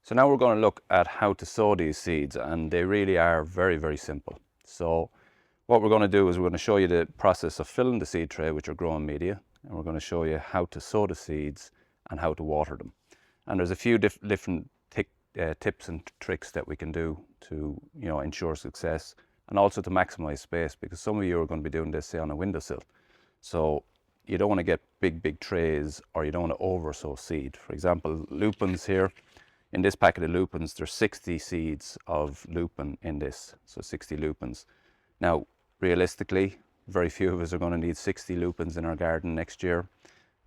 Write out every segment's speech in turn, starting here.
So now we're going to look at how to sow these seeds, and they really are very, very simple. So what we're going to do is we're going to show you the process of filling the seed tray with your growing media, and we're going to show you how to sow the seeds and how to water them. And there's a few different tips and tricks that we can do to ensure success, and also to maximize space, because some of you are going to be doing this, say, on a windowsill. So you don't want to get big trays, or you don't want to over sow seed. For example, lupins here. In this packet of lupins, there's 60 seeds of lupin in this, so 60 lupins. Now, realistically, very few of us are going to need 60 lupins in our garden next year.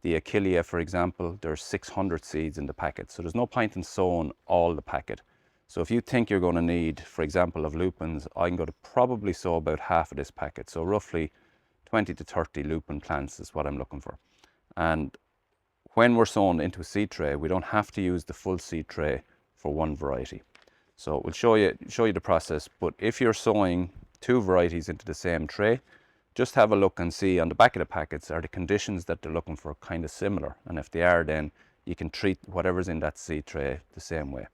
The Achillea, for example, there's 600 seeds in the packet, so there's no point in sowing all the packet. So if you think you're going to need, for example, of lupins, I'm going to probably sow about half of this packet, so roughly 20 to 30 lupin plants is what I'm looking for. And when we're sowing into a seed tray, we don't have to use the full seed tray for one variety. So we'll show you the process, but if you're sowing two varieties into the same tray, just have a look and see on the back of the packets, are the conditions that they're looking for kind of similar? And if they are, then you can treat whatever's in that seed tray the same way.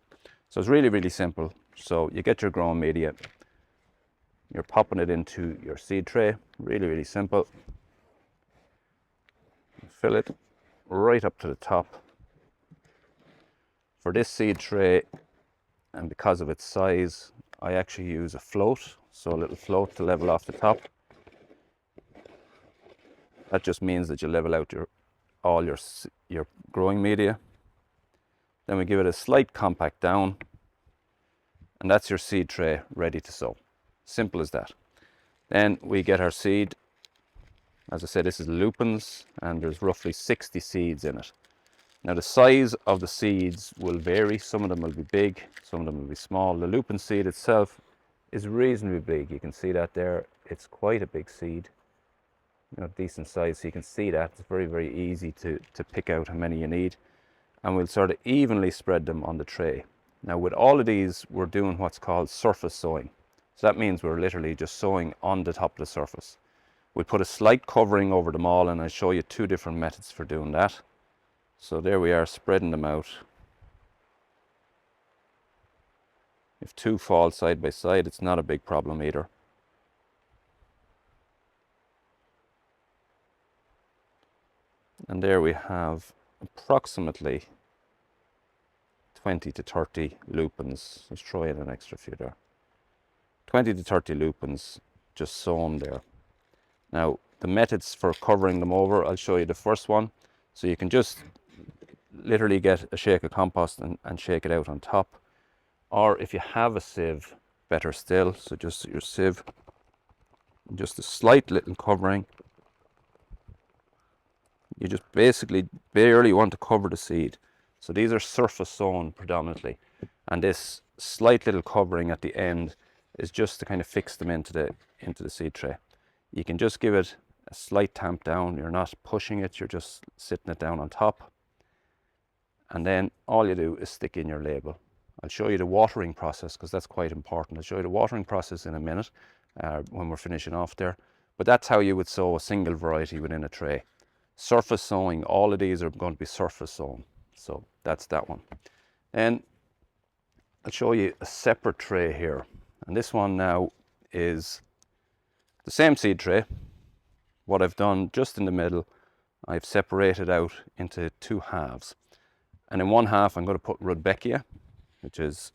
So it's really, really simple. So you get your growing media, you're popping it into your seed tray, really, really simple. Fill it right up to the top. For this seed tray, and because of its size, I actually use a float, so a little float to level off the top. That just means that you level out all your growing media. Then we give it a slight compact down, and that's your seed tray ready to sow. Simple as that. Then we get our seed. As I said, this is lupins, and there's roughly 60 seeds in it. Now the size of the seeds will vary. Some of them will be big, some of them will be small. The lupin seed itself is reasonably big. You can see that there. It's quite a big seed. Decent size, so you can see that. It's very, very easy to pick out how many you need. And we'll sort of evenly spread them on the tray. Now with all of these, we're doing what's called surface sowing. So that means we're literally just sowing on the top of the surface. We'll put a slight covering over them all, and I'll show you two different methods for doing that. So there we are, spreading them out. If two fall side by side, it's not a big problem either. And there we have approximately 20 to 30 lupins. Let's throw in an extra few there. 20 to 30 lupins just sown there. Now, the methods for covering them over, I'll show you the first one. So you can just literally get a shake of compost and shake it out on top. Or if you have a sieve, better still. So just your sieve, just a slight little covering. You just basically barely want to cover the seed. So these are surface sown predominantly. And this slight little covering at the end is just to kind of fix them into the seed tray. You can just give it a slight tamp down. You're not pushing it, you're just sitting it down on top. And then all you do is stick in your label. I'll show you the watering process, because that's quite important. I'll show you the watering process in a minute when we're finishing off there. But that's how you would sow a single variety within a tray. Surface sowing, all of these are going to be surface sown. So that's that one. And I'll show you a separate tray here. And this one now is the same seed tray. What I've done just in the middle, I've separated out into two halves. And in one half, I'm going to put Rudbeckia, which is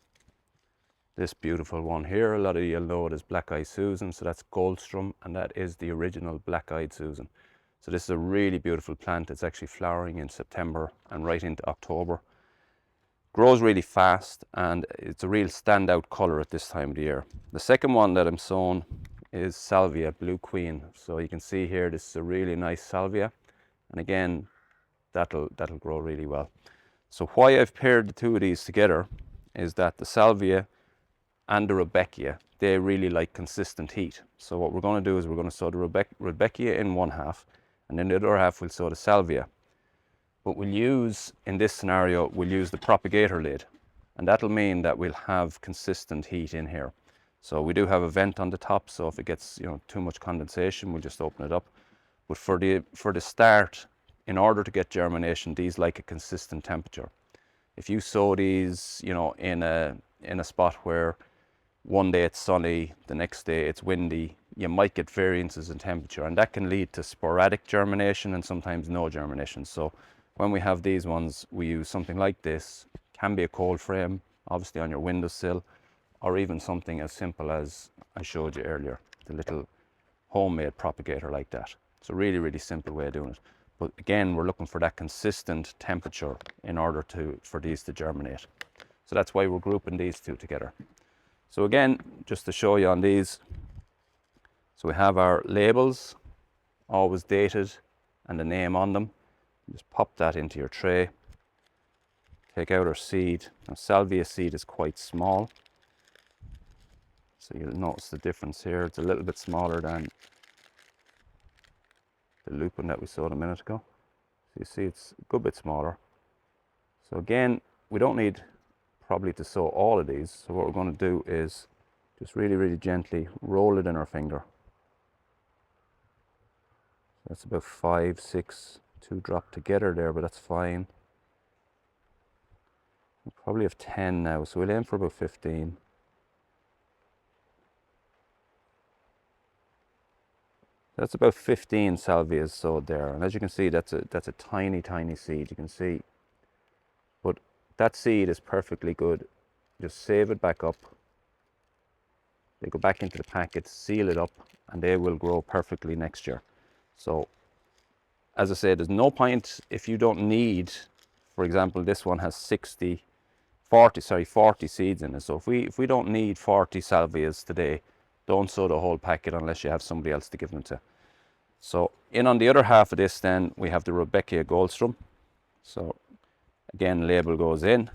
this beautiful one here. A lot of you will know it as Black-Eyed Susan, so that's Goldsturm, and that is the original Black-Eyed Susan. So this is a really beautiful plant. It's actually flowering in September and right into October. Grows really fast, and it's a real standout colour at this time of the year. The second one that I'm sowing is Salvia, Blue Queen. So you can see here, this is a really nice Salvia, and again, that'll grow really well. So why I've paired the two of these together is that the Salvia and the Rudbeckia, they really like consistent heat. So what we're going to do is we're going to sow the Rudbeckia in one half, and then the other half we'll sow the Salvia. But we'll use, in this scenario, we'll use the propagator lid, and that'll mean that we'll have consistent heat in here. So we do have a vent on the top, so if it gets too much condensation, we'll just open it up. But for the start, in order to get germination, these like a consistent temperature. if you sow these, you know, in a spot where one day it's sunny, the next day it's windy, you might get variances in temperature, and that can lead to sporadic germination and sometimes no germination. So when we have these ones, we use something like this. Can be a cold frame, obviously on your windowsill, or even something as simple as I showed you earlier, the little homemade propagator like that. It's a really, really simple way of doing it. But again, we're looking for that consistent temperature in order for these to germinate. So that's why we're grouping these two together. So again, just to show you on these, so we have our labels, always dated, and the name on them. Just pop that into your tray. Take out our seed. Now, Salvia seed is quite small, so you'll notice the difference here. It's a little bit smaller than the lupin that we saw a minute ago. So you see it's a good bit smaller. So again, we don't need probably to sow all of these. So what we're going to do is just really, really gently roll it in our finger. So that's about 5, 6, 2 drop together there, but that's fine. We probably have 10 now, so we'll aim for about 15. That's about 15 salvias sowed there, and as you can see, that's a tiny, tiny seed. You can see, but that seed is perfectly good. Just save it back up. They go back into the packet, seal it up, and they will grow perfectly next year. So, as I said, there's no point if you don't need, for example, this one has 40 seeds in it. So if we don't need 40 salvias today, don't sow the whole packet unless you have somebody else to give them to. So in on the other half of this, then we have the Rudbeckia Goldsturm. So again, label goes in,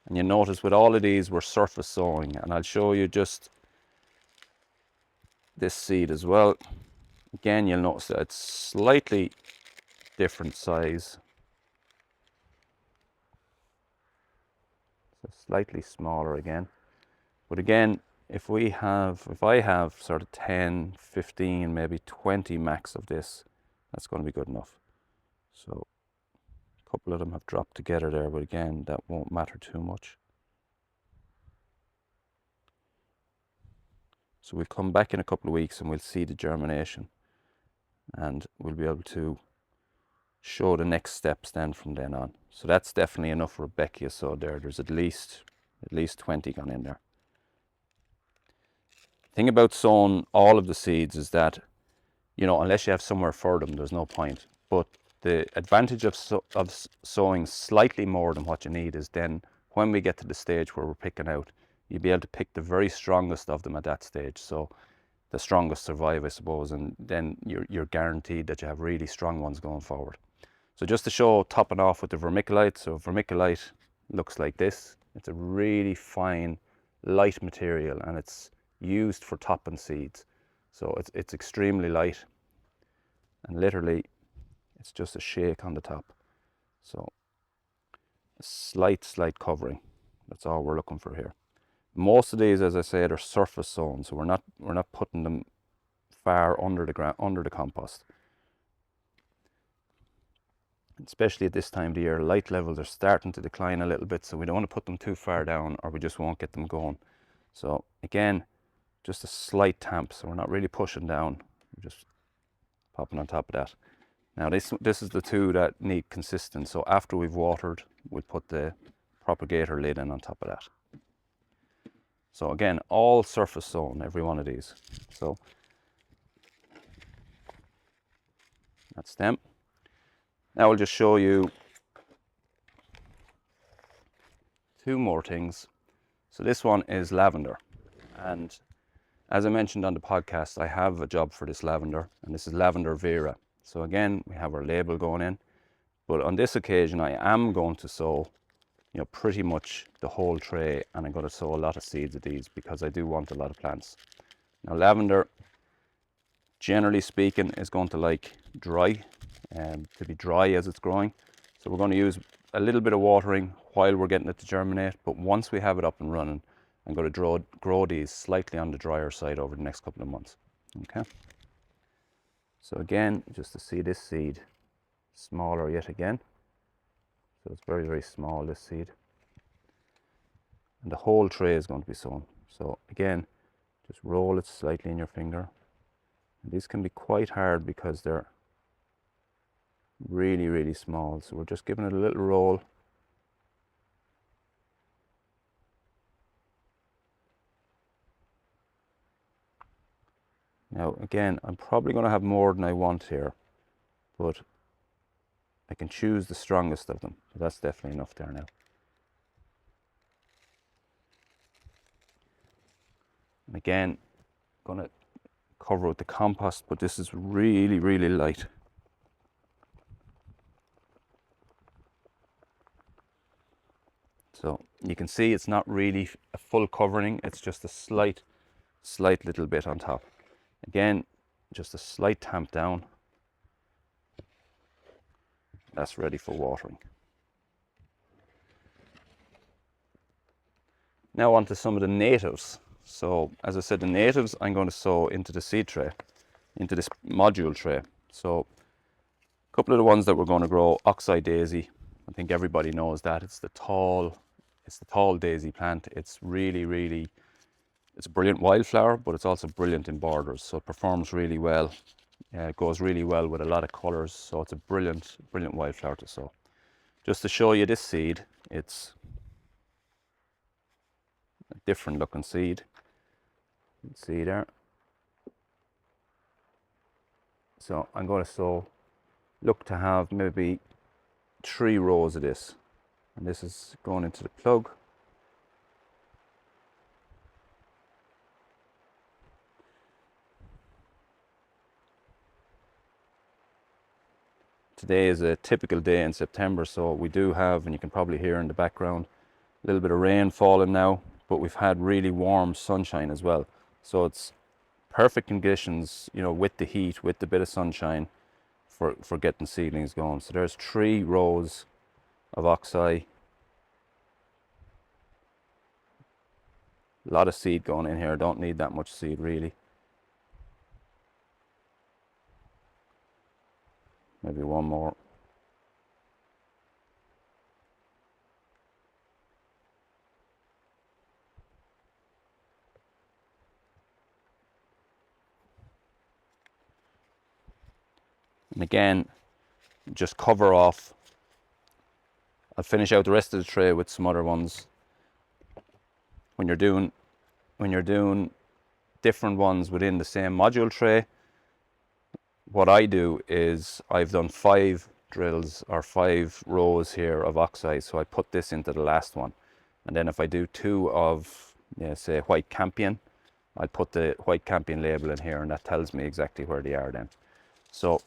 and you notice with all of these we're surface sowing, and I'll show you just this seed as well. Again, you'll notice that it's slightly different size, so slightly smaller again. But again, if I have sort of 10, 15, maybe 20 max of this, that's going to be good enough. So a couple of them have dropped together there, but again, that won't matter too much. So we'll come back in a couple of weeks and we'll see the germination, and we'll be able to show the next steps then from then on. So that's definitely enough Rudbeckia. So there's at least 20 gone in there. The thing about sowing all of the seeds is that, you know, unless you have somewhere for them, there's no point. But the advantage of sowing slightly more than what you need is then when we get to the stage where we're picking out, you'll be able to pick the very strongest of them at that stage. So the strongest survive, I suppose, and then you're guaranteed that you have really strong ones going forward. So just to show, topping off with the vermiculite. So vermiculite looks like this. It's a really fine, light material, and it's used for topping seeds. So it's extremely light, and literally it's just a shake on the top. So a slight covering. That's all we're looking for here. Most of these, as I said, are surface sown, so we're not putting them far under the ground, under the compost. Especially at this time of the year, light levels are starting to decline a little bit, so we don't want to put them too far down or we just won't get them going. So again, just a slight tamp, so we're not really pushing down, we're just popping on top of that. Now this is the two that need consistent, so after we've watered, we'll put the propagator lid in on top of that. So again, all surface sown, every one of these. So that's them. Now I'll just show you two more things. So this one is lavender, and as I mentioned on the podcast, I have a job for this lavender, and this is lavender vera. So again, we have our label going in, but on this occasion I am going to sow, you know, pretty much the whole tray, and I'm going to sow a lot of seeds of these because I do want a lot of plants. Now lavender, generally speaking, is going to like dry, to be dry as it's growing. So we're going to use a little bit of watering while we're getting it to germinate, but once we have it up and running, I'm going to grow these slightly on the drier side over the next couple of months. Okay. So again, just to see this seed smaller yet again. So it's very, very small, this seed. And the whole tray is going to be sown. So again, just roll it slightly in your finger. And these can be quite hard because they're really, really small. So we're just giving it a little roll. Now again, I'm probably going to have more than I want here, but I can choose the strongest of them. So that's definitely enough there now. And again, I'm going to cover with the compost, but this is really, really light. So you can see it's not really a full covering, it's just a slight little bit on top. Again, just a slight tamp down. That's ready for watering. Now on to some of the natives. So as I said, the natives I'm going to sow into the seed tray, into this module tray. So a couple of the ones that we're going to grow, oxeye daisy. I think everybody knows that. It's the tall daisy plant. It's really, it's a brilliant wildflower, but it's also brilliant in borders. So it performs really well. It goes really well with a lot of colors. So it's a brilliant wildflower to sow. Just to show you this seed, it's a different looking seed. You can see there. So I'm going to look to have maybe 3 rows of this. And this is going into the plug. Today is a typical day in September, so we do have, and you can probably hear in the background, a little bit of rain falling now, but we've had really warm sunshine as well. So it's perfect conditions, you know, with the heat, with the bit of sunshine for getting seedlings going. So there's 3 rows of oxeye. A lot of seed going in here. Don't need that much seed really. Maybe one more. And again, just cover off. I'll finish out the rest of the tray with some other ones. When you're doing different ones within the same module tray, what I do is I've done 5 drills or 5 rows here of oxeye, so I put this into the last one. And then if I do 2 of, say, white campion, I put the white campion label in here, and that tells me exactly where they are then. So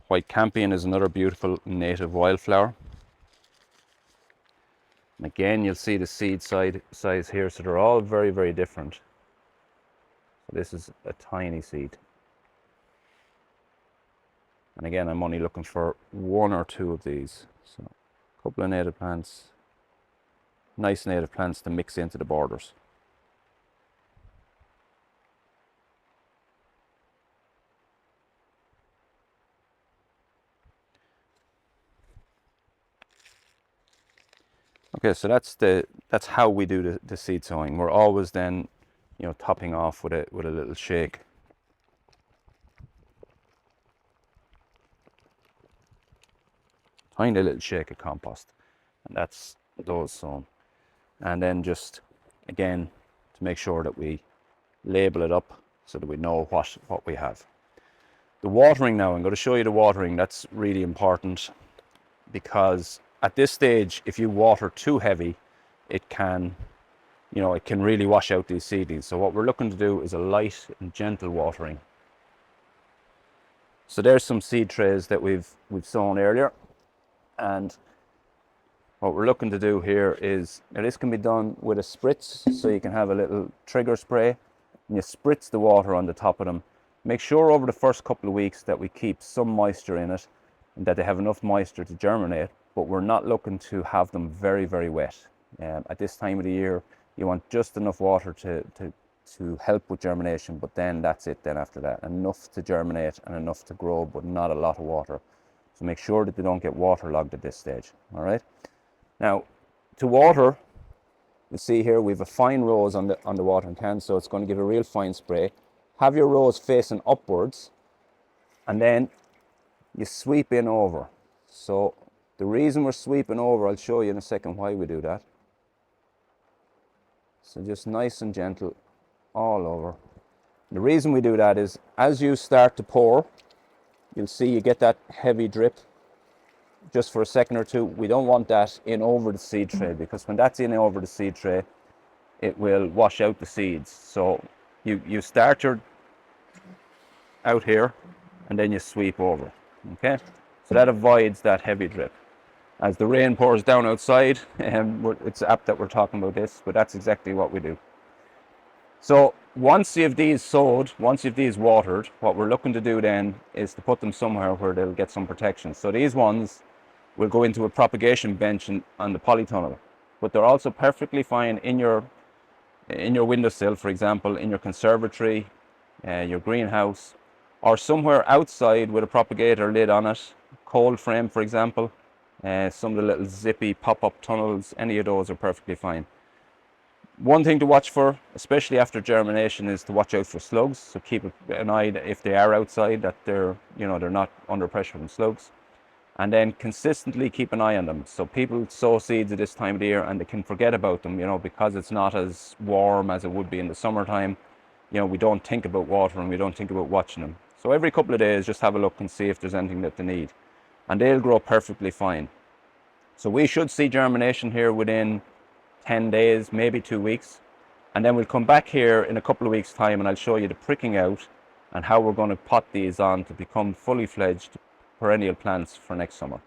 white campion is another beautiful native wildflower. And again, you'll see the seed size here, so they're all very, very different. So this is a tiny seed. And again, I'm only looking for 1 or 2 of these. So a couple of native plants, nice native plants to mix into the borders. Okay, so that's how we do the seed sowing. We're always then, you know, topping off with a little shake. Tiny little shake of compost, and that's those sown. And then just again to make sure that we label it up so that we know what we have. The watering now, I'm going to show you the watering. That's really important, because at this stage, if you water too heavy, it can, you know, it can really wash out these seedlings. So what we're looking to do is a light and gentle watering. So there's some seed trays that we've sown earlier, and what we're looking to do here is, now this can be done with a spritz, so you can have a little trigger spray and you spritz the water on the top of them. Make sure over the first couple of weeks that we keep some moisture in it and that they have enough moisture to germinate, but we're not looking to have them very, very wet. At this time of the year, you want just enough water to help with germination, but then that's it then after that. Enough to germinate and enough to grow, but not a lot of water. So make sure that they don't get waterlogged at this stage. All right. Now, to water, you see here we have a fine rose on the watering can, so it's going to give a real fine spray. Have your rose facing upwards, and then you sweep in over. So the reason we're sweeping over, I'll show you in a second why we do that. So just nice and gentle all over. The reason we do that is as you start to pour, you'll see you get that heavy drip just for a second or two. We don't want that in over the seed tray, because when that's in over the seed tray, it will wash out the seeds. So you start your out here and then you sweep over. Okay, so that avoids that heavy drip. As the rain pours down outside, it's apt that we're talking about this, but that's exactly what we do. So once you have these sowed, once you have these watered, what we're looking to do then is to put them somewhere where they'll get some protection. So these ones will go into a propagation bench on the polytunnel, but they're also perfectly fine in your windowsill, for example, in your conservatory, your greenhouse, or somewhere outside with a propagator lid on it, cold frame, for example. Some of the little zippy pop-up tunnels, any of those are perfectly fine. One thing to watch for, especially after germination, is to watch out for slugs. So keep an eye if they are outside, that they're not under pressure from slugs. And then consistently keep an eye on them. So people sow seeds at this time of the year and they can forget about them, because it's not as warm as it would be in the summertime. We don't think about watering, we don't think about watching them. So every couple of days, just have a look and see if there's anything that they need. And they'll grow perfectly fine. So we should see germination here within 10 days, maybe 2 weeks. And then we'll come back here in a couple of weeks' time and I'll show you the pricking out and how we're going to pot these on to become fully fledged perennial plants for next summer.